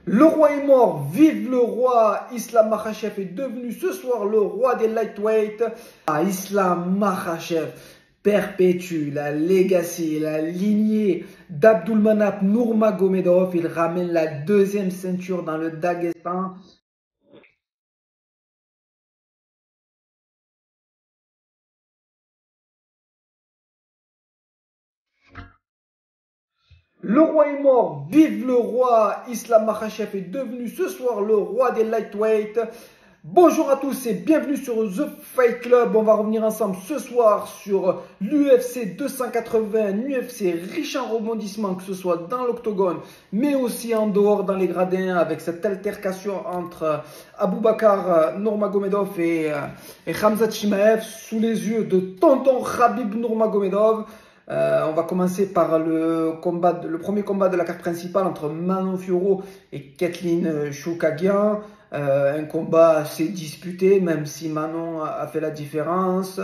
Le roi est mort, vive le roi. Islam Makhachev est devenu ce soir le roi des lightweight. Islam Makhachev perpétue la legacy, la lignée d'Abdulmanap Nurmagomedov. Il ramène la deuxième ceinture dans le Daghestan. Le roi est mort, vive le roi. Islam Makhachev est devenu ce soir le roi des lightweight. Bonjour à tous et bienvenue sur The Fight Club. On va revenir ensemble ce soir sur l'UFC 280, l'UFC riche en rebondissements, que ce soit dans l'octogone, mais aussi en dehors dans les gradins, avec cette altercation entre Aboubakar Nurmagomedov et Khamzat Chimaev sous les yeux de tonton Khabib Nurmagomedov. On va commencer par le premier combat de la carte principale entre Manon Fiorot et Kathleen Chookagian. Un combat assez disputé, même si Manon a fait la différence.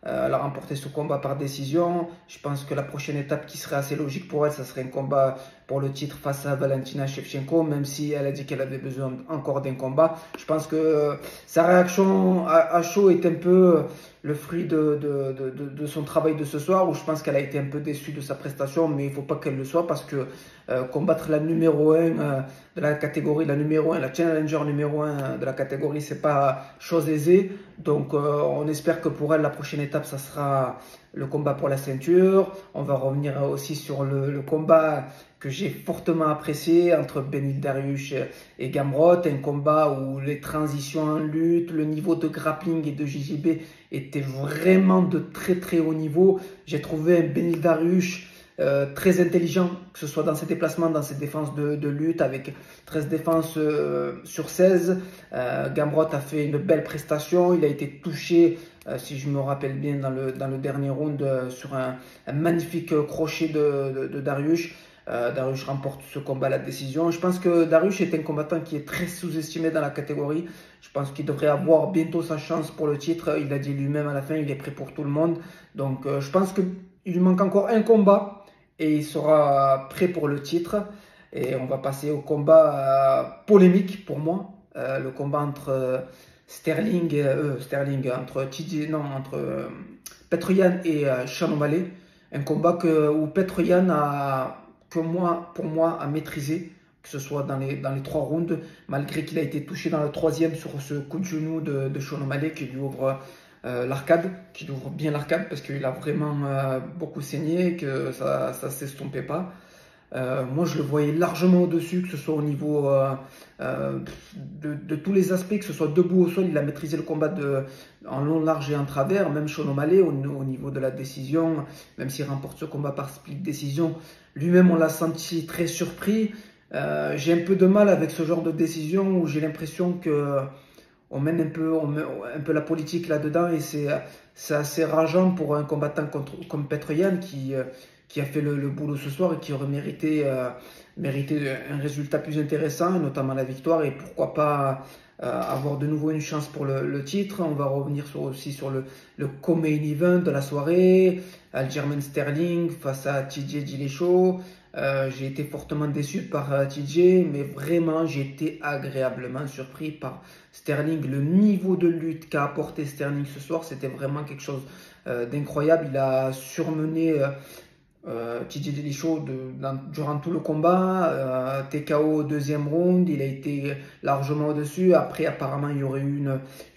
Elle a remporté ce combat par décision. Je pense que la prochaine étape qui serait assez logique pour elle, ça serait un combat pour le titre face à Valentina Shevchenko, même si elle a dit qu'elle avait besoin encore d'un combat. Je pense que sa réaction à chaud est un peu le fruit de son travail de ce soir, où je pense qu'elle a été un peu déçue de sa prestation, mais il ne faut pas qu'elle le soit, parce que combattre la numéro 1 de la catégorie, la numéro 1, la challenger numéro 1 de la catégorie, c'est pas chose aisée. Donc on espère que pour elle, la prochaine étape, ça sera le combat pour la ceinture. On va revenir aussi sur le combat que j'ai fortement apprécié entre Beneil Dariush et Gamrot, un combat où les transitions en lutte, le niveau de grappling et de JJB était vraiment de très très haut niveau. J'ai trouvé un Beneil Dariush très intelligent, que ce soit dans ses déplacements, dans ses défenses de lutte, avec 13 défenses sur 16. Gamrot a fait une belle prestation, il a été touché, si je me rappelle bien, dans le dernier round sur un magnifique crochet de Dariush. Dariush remporte ce combat à la décision. Je pense que Dariush est un combattant qui est très sous-estimé dans la catégorie. Je pense qu'il devrait avoir bientôt sa chance pour le titre. Il l'a dit lui-même à la fin, il est prêt pour tout le monde. Donc je pense qu'il lui manque encore un combat et il sera prêt pour le titre. Et on va passer au combat polémique pour moi. Le combat entre entre Petr Yan et Sean O'Malley. Un combat où Petr Yan pour moi, a maîtrisé, que ce soit dans les 3 rounds, malgré qu'il a été touché dans le 3e sur ce coup de genou de Sean O'Malley qui lui ouvre l'arcade, qui lui ouvre bien l'arcade, parce qu'il a vraiment beaucoup saigné, que ça ne s'estompait pas. Moi, je le voyais largement au-dessus, que ce soit au niveau de tous les aspects, que ce soit debout au sol, il a maîtrisé le combat en long, large et en travers. Même Sean O'Malley, au niveau de la décision, même s'il remporte ce combat par split décision, lui-même, on l'a senti très surpris. J'ai un peu de mal avec ce genre de décision où j'ai l'impression que on met un peu la politique là-dedans, et c'est assez rageant pour un combattant comme Petr Yan qui a fait le boulot ce soir et qui aurait mérité un résultat plus intéressant, notamment la victoire, et pourquoi pas avoir de nouveau une chance pour le titre. On va revenir aussi sur le co-main event de la soirée, Aljamain Sterling face à TJ Dillashaw. J'ai été fortement déçu par TJ, mais vraiment j'ai été agréablement surpris par Sterling. Le niveau de lutte qu'a apporté Sterling ce soir, c'était vraiment quelque chose d'incroyable. Il a surmené TJ Dillashaw durant tout le combat, TKO au 2e round, il a été largement au-dessus. Après, apparemment, il y aurait eu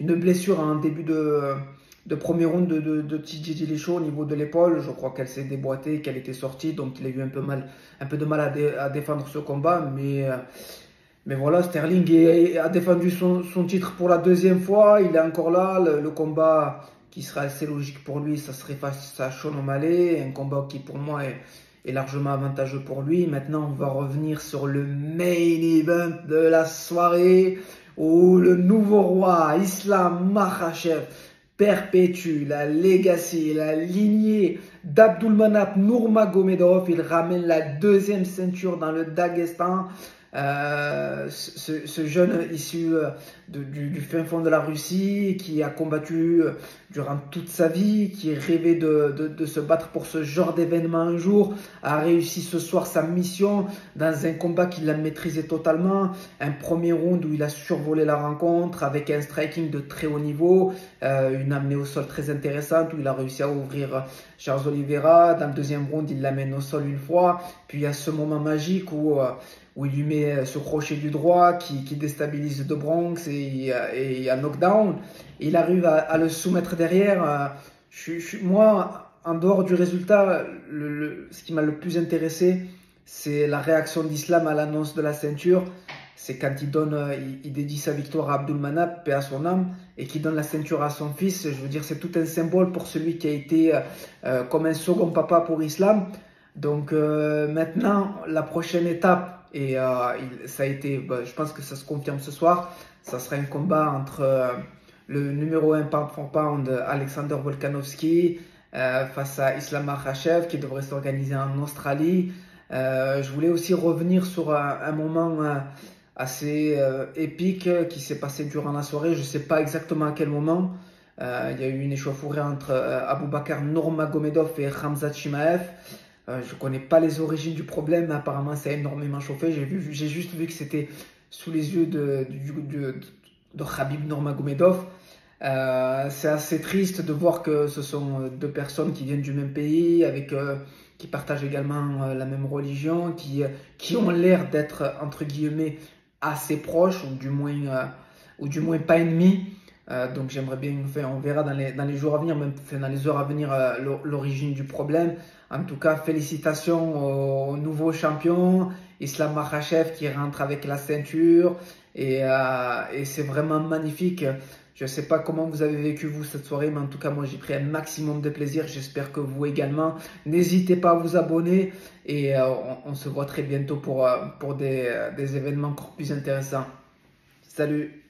une blessure en début de premier round de TJ Dillashaw au niveau de l'épaule. Je crois qu'elle s'est déboîtée, qu'elle était sortie, donc il a eu un peu de mal à défendre ce combat. Mais voilà, Sterling a défendu son titre pour la 2e fois. Il est encore là. Le combat qui serait assez logique pour lui, ça serait face à Sean O'Malley, un combat qui pour moi est largement avantageux pour lui. Maintenant, on va revenir sur le main event de la soirée, où le nouveau roi, Islam Makhachev, perpétue la legacy, la lignée d'Abdulmanap Nurmagomedov. Il ramène la 2e ceinture dans le Daghestan. ce jeune issu du fin fond de la Russie, qui a combattu durant toute sa vie, qui rêvait de se battre pour ce genre d'événement un jour, a réussi ce soir sa mission dans un combat qu'il a maîtrisé totalement. Un premier round où il a survolé la rencontre avec un striking de très haut niveau, une amenée au sol très intéressante où il a réussi à ouvrir Charles Oliveira. Dans le deuxième round, il l'amène au sol une fois. Puis il y a ce moment magique où il lui met ce crochet du droit qui déstabilise De Bronx et il y a knockdown. Et il arrive à le soumettre derrière. Moi, en dehors du résultat, ce qui m'a le plus intéressé, c'est la réaction d'Islam à l'annonce de la ceinture. C'est quand il dédie sa victoire à Abdulmanap, paix à son âme, et qu'il donne la ceinture à son fils. Je veux dire, c'est tout un symbole pour celui qui a été comme un second papa pour Islam. Donc maintenant, la prochaine étape, et ça a été, je pense que ça se confirme ce soir, ça sera un combat entre le numéro 1 pound for pound, Alexander Volkanovski, face à Islam Makhachev, qui devrait s'organiser en Australie. Je voulais aussi revenir sur un moment assez épique qui s'est passé durant la soirée. Je ne sais pas exactement à quel moment. Il y a eu une échauffourée entre Abubakar Nurmagomedov et Khamzat Chimaev. Je ne connais pas les origines du problème, mais apparemment ça a énormément chauffé. J'ai juste vu que c'était sous les yeux de Khabib Nurmagomedov. C'est assez triste de voir que ce sont deux personnes qui viennent du même pays, qui partagent également la même religion, qui ont l'air d'être entre guillemets assez proches, ou du moins pas ennemis. Donc j'aimerais bien, on verra dans les jours à venir, même dans les heures à venir, l'origine du problème. En tout cas, félicitations au nouveau champion, Islam Makhachev, qui rentre avec la ceinture. Et c'est vraiment magnifique. Je ne sais pas comment vous avez vécu vous cette soirée, mais en tout cas moi j'ai pris un maximum de plaisir. J'espère que vous également. N'hésitez pas à vous abonner et on se voit très bientôt pour des événements encore plus intéressants. Salut!